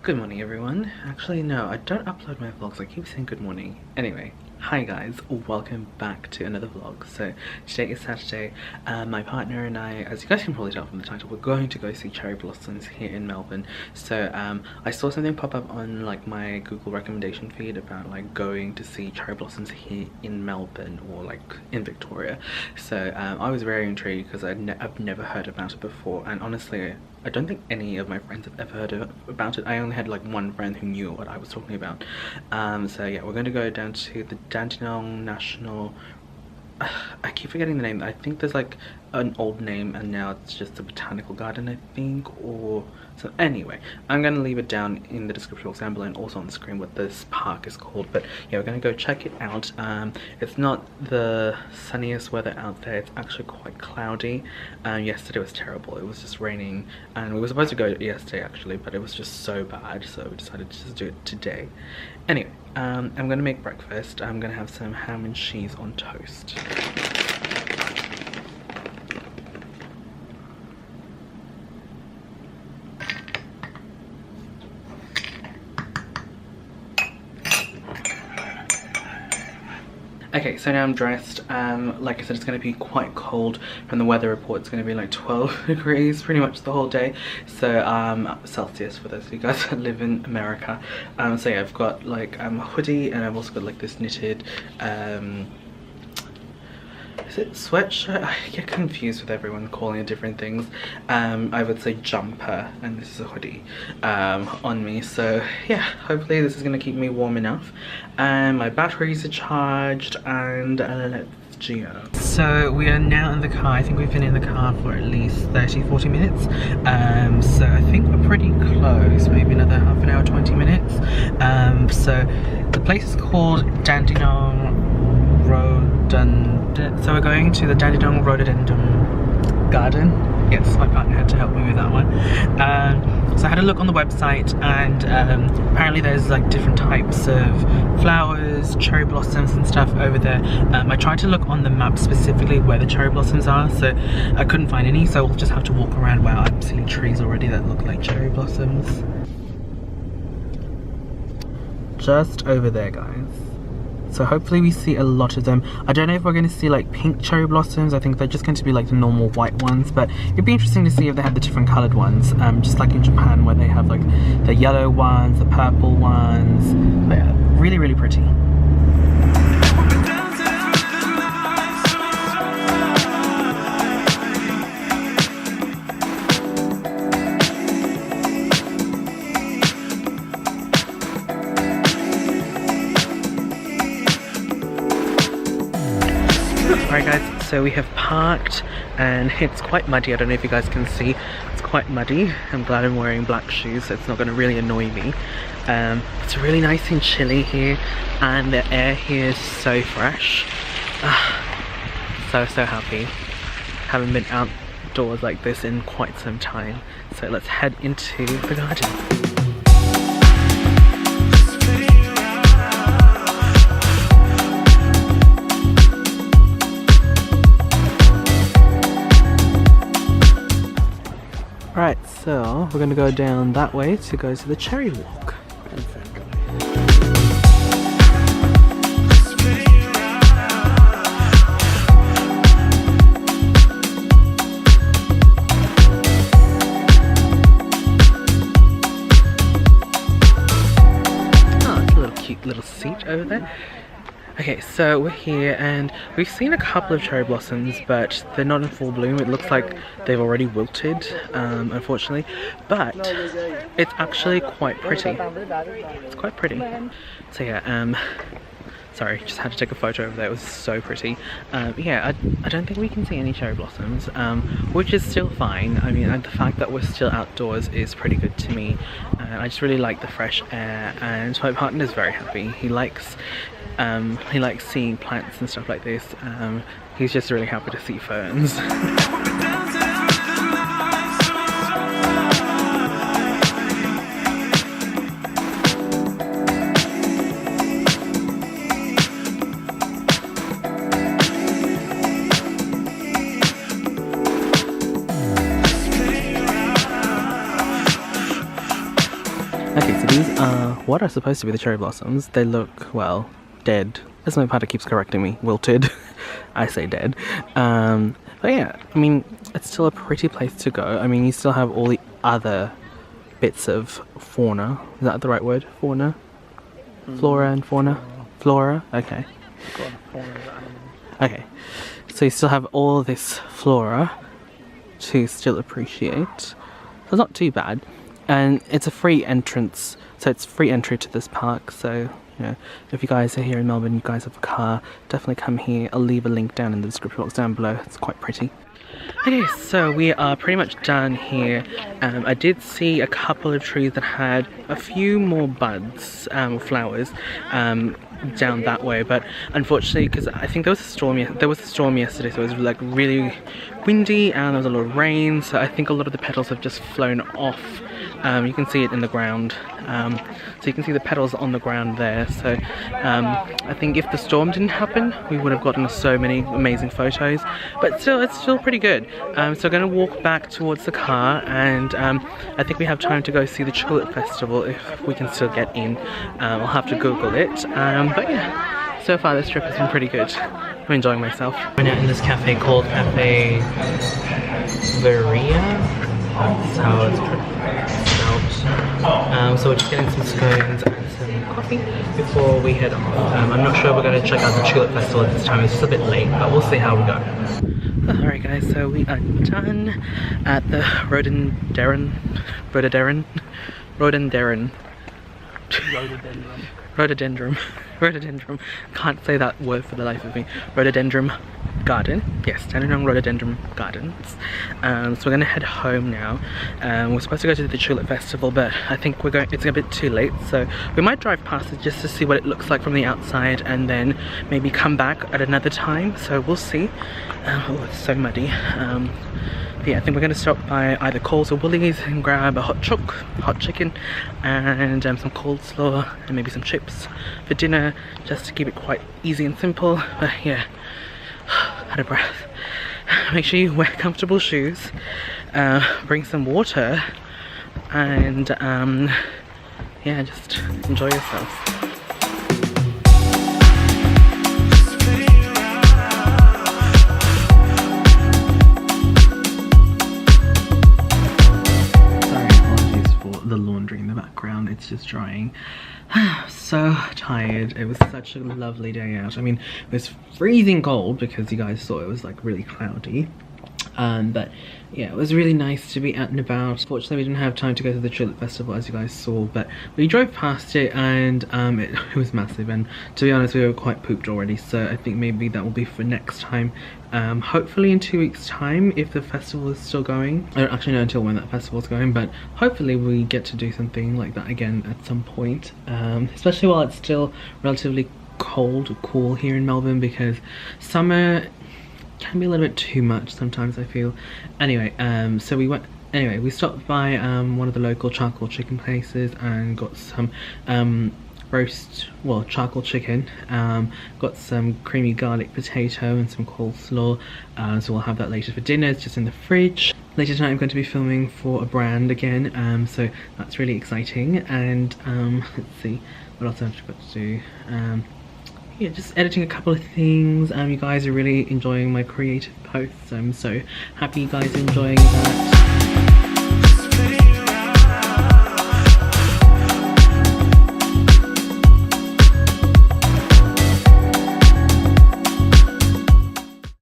Good morning everyone. Actually no, I don't upload my vlogs, I keep saying good morning. Anyway, hi guys, welcome back to another vlog. So today is Saturday. My partner and I, as you guys can probably tell from the title, we're going to go see cherry blossoms here in Melbourne. So I saw something pop up on like my Google recommendation feed about like going to see cherry blossoms here in Melbourne or like in Victoria. So I was very intrigued because I've never heard about it before, and honestly I don't think any of my friends have ever heard about it. I only had like one friend who knew what I was talking about. So yeah, we're going to go down to the Dandenong National... I keep forgetting the name. I think there's like an old name and now it's just a botanical garden, I think, or so. Anyway, I'm gonna leave it down in the description box down below and also on the screen what this park is called. But yeah, we're gonna go check it out. It's not the sunniest weather out there. It's actually quite cloudy. Yesterday was terrible. It was just raining and we were supposed to go yesterday actually, but it was just so bad, so we decided to just do it today. Anyway, I'm gonna make breakfast. I'm gonna have some ham and cheese on toast. Okay, so now I'm dressed. Like I said, it's going to be quite cold. From the weather report, it's going to be like 12 degrees pretty much the whole day. So Celsius for those of you guys that live in America. So yeah, I've got like a hoodie, and I've also got like this knitted is it sweatshirt? I get confused with everyone calling it different things. I would say jumper, and this is a hoodie on me. So yeah, hopefully this is going to keep me warm enough. My batteries are charged, and let's go. So we are now in the car. I think we've been in the car for at least 30-40 minutes. So I think we're pretty close, maybe another half an hour, 20 minutes. So the place is called Dandenong Rhododendron. So we're going to the Dandenong Rhododendron Garden. Yes, my partner had to help me with that one. So I had a look on the website, and apparently there's like different types of flowers, cherry blossoms and stuff over there. I tried to look on the map specifically where the cherry blossoms are, so I couldn't find any, so we'll just have to walk around. Wow, I'm seeing trees already that look like cherry blossoms. Just over there, guys. So hopefully we see a lot of them. I don't know if we're going to see like pink cherry blossoms. I think they're just going to be like the normal white ones, but it'd be interesting to see if they have the different colored ones, just like in Japan where they have like the yellow ones, the purple ones. But yeah, really, really pretty. Alright guys, so we have parked and it's quite muddy. I don't know if you guys can see, it's quite muddy. I'm glad I'm wearing black shoes so it's not going to really annoy me. It's really nice and chilly here, and the air here is so fresh. So happy. Haven't been outdoors like this in quite some time. So let's head into the garden. Right, so we're going to go down that way to go to the cherry walk. Oh, it's a little cute little seat over there. Okay, so we're here and we've seen a couple of cherry blossoms, but they're not in full bloom. It looks like they've already wilted, unfortunately, but it's actually quite pretty. It's quite pretty. So yeah, sorry, just had to take a photo of that. It was so pretty. Yeah, I don't think we can see any cherry blossoms, which is still fine. I mean, the fact that we're still outdoors is pretty good to me. I just really like the fresh air, and my partner's very happy. He likes seeing plants and stuff like this. He's just really happy to see ferns. Okay, so these are what are supposed to be the cherry blossoms. They look, well, dead. As my partner keeps correcting me, wilted. I say dead. But yeah, I mean, it's still a pretty place to go. I mean, you still have all the other bits of fauna. Is that the right word? Fauna? Flora and fauna? Flora? Okay. Okay. So you still have all this flora to still appreciate. So it's not too bad. And it's a free entrance, so it's free entry to this park. So, you know, if you guys are here in Melbourne, you guys have a car, definitely come here. I'll leave a link down in the description box down below. It's quite pretty. Okay, so we are pretty much done here. I did see a couple of trees that had a few more buds, flowers, down that way, but unfortunately, because I think there was a storm yesterday, so it was like really windy and there was a lot of rain, so I think a lot of the petals have just flown off. You can see it in the ground, so you can see the petals on the ground there. So I think if the storm didn't happen, we would have gotten so many amazing photos, but still, it's still pretty good. So we're going to walk back towards the car, and I think we have time to go see the Tulip Festival if we can still get in. I'll have to Google it, but yeah, so far this trip has been pretty good. I'm enjoying myself. We're now in this cafe called Cafe Varia. That's how it's spelled. So we're just getting some scones and some coffee before we head off. I'm not sure we're going to check out the Tulip Festival at this time. It's just a bit late, but we'll see how we go. Alright guys, so we are done at the Rhododendron. Can't say that word for the life of me. Rhododendron garden. Yes, standing on Rhododendron Gardens. So we're gonna head home now. We're supposed to go to the Tulip Festival, but I think it's a bit too late, so we might drive past it just to see what it looks like from the outside, and then maybe come back at another time. So we'll see. Oh, it's so muddy. Yeah, I think we're going to stop by either Coles or Woolies and grab a hot chicken and some coleslaw and maybe some chips for dinner, just to keep it quite easy and simple. But yeah, out of breath. Make sure you wear comfortable shoes, bring some water, and yeah, just enjoy yourself. The laundry in the background, it's just drying. So tired. It was such a lovely day out. I mean, it was freezing cold because you guys saw it was like really cloudy, but yeah, it was really nice to be out and about. Fortunately, we didn't have time to go to the Tulip Festival, as you guys saw, but we drove past it, and it was massive, and to be honest, we were quite pooped already, so I think maybe that will be for next time. Hopefully in 2 weeks time, if the festival is still going. I don't actually know until when that festival is going, but hopefully we get to do something like that again at some point, especially while it's still relatively cool here in Melbourne, because summer can be a little bit too much sometimes, I feel. Anyway, so we stopped by one of the local charcoal chicken places and got some charcoal chicken, got some creamy garlic potato and some coleslaw, so we'll have that later for dinner. It's just in the fridge. Later tonight I'm going to be filming for a brand again, so that's really exciting. And let's see what else I've got to do. Yeah, just editing a couple of things. You guys are really enjoying my creative posts. I'm so happy you guys are enjoying that.